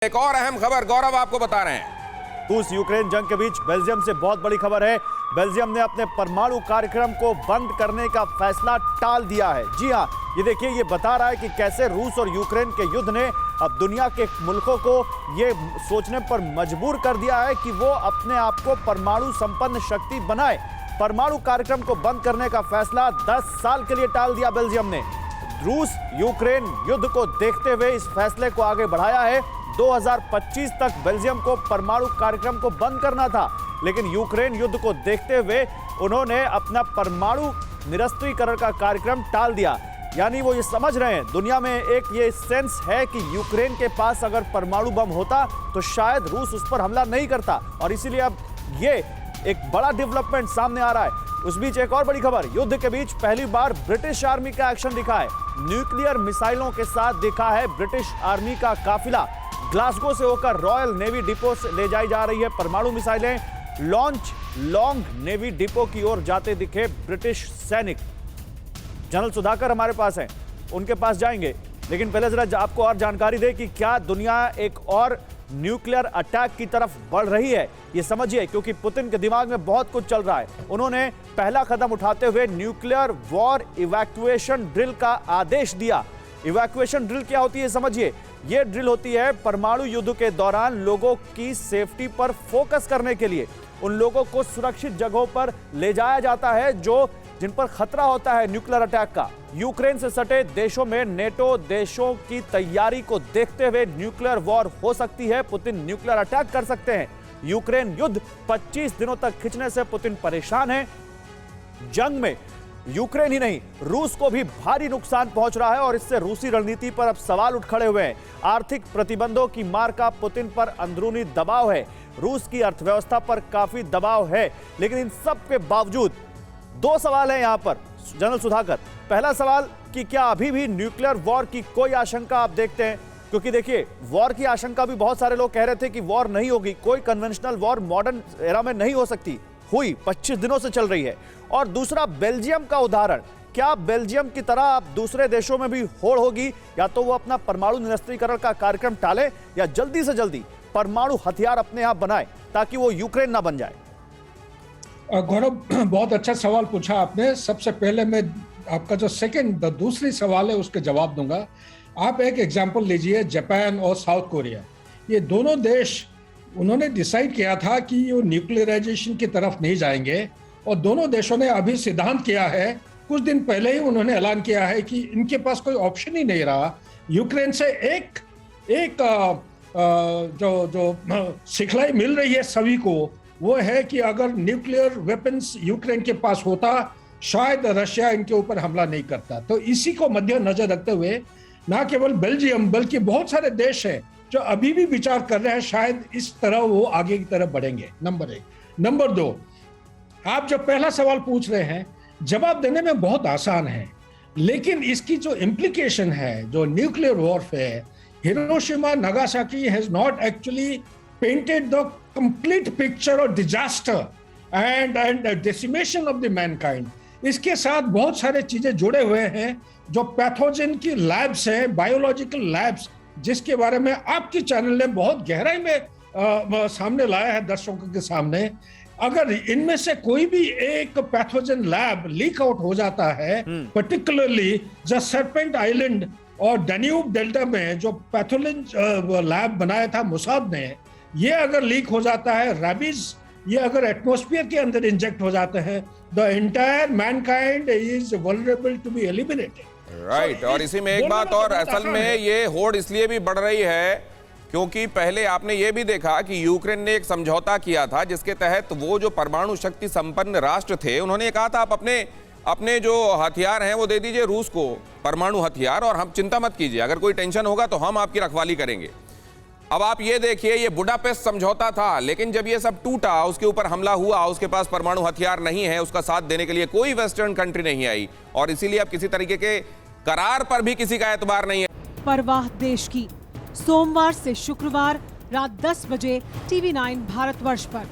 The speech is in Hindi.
एक और अहम खबर गौरव आपको बता रहे हैं। रूस यूक्रेन जंग के बीच बेल्जियम से बहुत बड़ी खबर है। बेल्जियम ने अपने परमाणु कार्यक्रम को बंद करने का फैसला टाल दिया है। जी हां, ये देखिए, ये बता रहा है कि कैसे रूस और यूक्रेन के युद्ध ने अब दुनिया के मुल्कों को ये सोचने पर मजबूर कर दिया है कि वो अपने आप को परमाणु संपन्न शक्ति बनाए। परमाणु कार्यक्रम को बंद करने का फैसला 10 साल के लिए टाल दिया बेल्जियम ने। रूस यूक्रेन युद्ध को देखते हुए इस फैसले को आगे बढ़ाया है। 2025 तक बेल्जियम को परमाणु कार्यक्रम को बंद करना था, लेकिन यूक्रेन युद्ध को देखते हुए उन्होंने अपना परमाणु निरस्त्रीकरण का कार्यक्रम टाल दिया। यानी वो ये समझ रहे हैं, दुनिया में एक ये सेंस है कि यूक्रेन के पास अगर परमाणु बम होता तो शायद रूस उस पर हमला नहीं करता, और इसीलिए अब ये एक बड़ा डेवलपमेंट सामने आ रहा है। उस बीच एक और बड़ी खबर, युद्ध के बीच पहली बार ब्रिटिश आर्मी का एक्शन दिखा है। न्यूक्लियर मिसाइलों के साथ दिखा है ब्रिटिश आर्मी का काफिला। ग्लासगो से होकर रॉयल नेवी डिपो से ले जाई जा रही है परमाणु मिसाइलें। लॉन्च लॉन्ग नेवी डिपो की ओर जाते दिखे ब्रिटिश सैनिक। जनरल सुधाकर हमारे पास हैं, उनके पास जाएंगे, लेकिन पहले जरा आपको और जानकारी दे कि क्या दुनिया एक और न्यूक्लियर अटैक की तरफ बढ़ रही है, ये समझिए, क्योंकि पुतिन के दिमाग में बहुत कुछ चल रहा है। उन्होंने पहला कदम उठाते हुए न्यूक्लियर वॉर इवैक्यूएशन ड्रिल का आदेश दिया। इवैक्यूएशन ड्रिल क्या होती है समझिए, यह ड्रिल होती है परमाणु युद्ध के दौरान लोगों की सेफ्टी पर फोकस करने के लिए। उन लोगों को सुरक्षित जगहों पर ले जाया जाता है जिन पर खतरा होता है न्यूक्लियर अटैक का। यूक्रेन से सटे देशों में नेटो देशों की तैयारी को देखते हुए न्यूक्लियर वॉर हो सकती है। पुतिन न्यूक्लियर अटैक कर सकते हैं। यूक्रेन युद्ध 25 दिनों तक खिंचने से पुतिन परेशान है। जंग में यूक्रेन ही नहीं, रूस को भी भारी नुकसान पहुंच रहा है, और इससे रूसी रणनीति पर अब सवाल उठ खड़े हुए हैं। आर्थिक प्रतिबंधों की मार का पुतिन पर अंदरूनी दबाव है। रूस की अर्थव्यवस्था पर काफी दबाव है, लेकिन इन सब के बावजूद दो सवाल हैं यहां पर जनरल सुधाकर। पहला सवाल कि क्या अभी भी न्यूक्लियर वॉर की कोई आशंका आप देखते हैं? क्योंकि देखिए, वॉर की आशंका भी बहुत सारे लोग कह रहे थे कि वॉर नहीं होगी, कोई कन्वेंशनल वॉर मॉडर्न एरा में नहीं हो सकती, हुई 25 दिनों से चल रही है। और दूसरा बेल्जियम का उदाहरण, क्या बेल्जियम की तरह अब दूसरे देशों में भी होड़ होगी? या तो वो अपना परमाणु निरस्त्रीकरण का कार्यक्रम टाले, या जल्दी से जल्दी परमाणु हथियार अपने आप बनाए ताकि वो यूक्रेन ना बन जाए। गौरव, बहुत अच्छा सवाल पूछा आपने। सबसे पहले मैं आपका जो दूसरी सवाल है उसके जवाब दूंगा। आप एक एग्जांपल लीजिए, जापान और साउथ कोरिया, ये दोनों देश उन्होंने डिसाइड किया था कि वो न्यूक्लियराइजेशन की तरफ नहीं जाएंगे, और दोनों देशों ने अभी सिद्धांत किया है, कुछ दिन पहले ही उन्होंने ऐलान किया है कि इनके पास कोई ऑप्शन ही नहीं रहा। यूक्रेन से एक जो सिखलाई मिल रही है सभी को, वो है कि अगर न्यूक्लियर वेपन्स यूक्रेन के पास होता, शायद रशिया इनके ऊपर हमला नहीं करता। तो इसी को मद्देनजर रखते हुए ना केवल बेल्जियम बल्कि बहुत सारे देश हैं जो अभी भी विचार कर रहे हैं, शायद इस तरह वो आगे की तरफ बढ़ेंगे। नंबर 1। नंबर 2, आप जो पहला सवाल पूछ रहे हैं, जवाब देने में बहुत आसान है, लेकिन इसकी जो इम्प्लीकेशन है, जो nuclear warfare, Hiroshima Nagasaki has not actually painted the complete picture of disaster and decimation of the mankind. इसके साथ बहुत सारे चीजें जुड़े हुए हैं, जो पैथोजन की लैब्स हैं, बायोलॉजिकल लैब्स, जिसके बारे में आपके चैनल ने बहुत गहराई में सामने लाया है दर्शकों के सामने। अगर इनमें से कोई भी एक पैथोजन लैब लीक आउट हो जाता है, पर्टिकुलरली जो सर्पेंट आइलैंड और डैन्यूब डेल्टा में जो पैथोजन लैब बनाया था मोसाद ने, ये अगर लीक हो जाता है, रैबीज ये अगर एटमॉस्फेयर के अंदर इंजेक्ट हो जाते हैं, the entire mankind is vulnerable to be eliminated. Right. और इसी में एक बात और, असल में ये होड़ इसलिए भी बढ़ रही है क्योंकि पहले आपने ये भी देखा कि यूक्रेन ने एक समझौता किया था, जिसके तहत वो जो परमाणु शक्ति संपन्न राष्ट्र थे, उन्होंने कहा था आप अपने जो हथियार हैं वो दे दीजिए रूस को, परमाणु हथियार, और हम चिंता मत कीजिए, अगर कोई टेंशन होगा तो हम आपकी रखवाली करेंगे। अब आप ये देखिए, ये बुडापेस्ट समझौता था, लेकिन जब ये सब टूटा, उसके ऊपर हमला हुआ, उसके पास परमाणु हथियार नहीं है, उसका साथ देने के लिए कोई वेस्टर्न कंट्री नहीं आई, और इसीलिए अब किसी तरीके के करार पर भी किसी का एतबार नहीं है। परवाह देश की, सोमवार से शुक्रवार रात 10 बजे TV9 भारतवर्ष पर।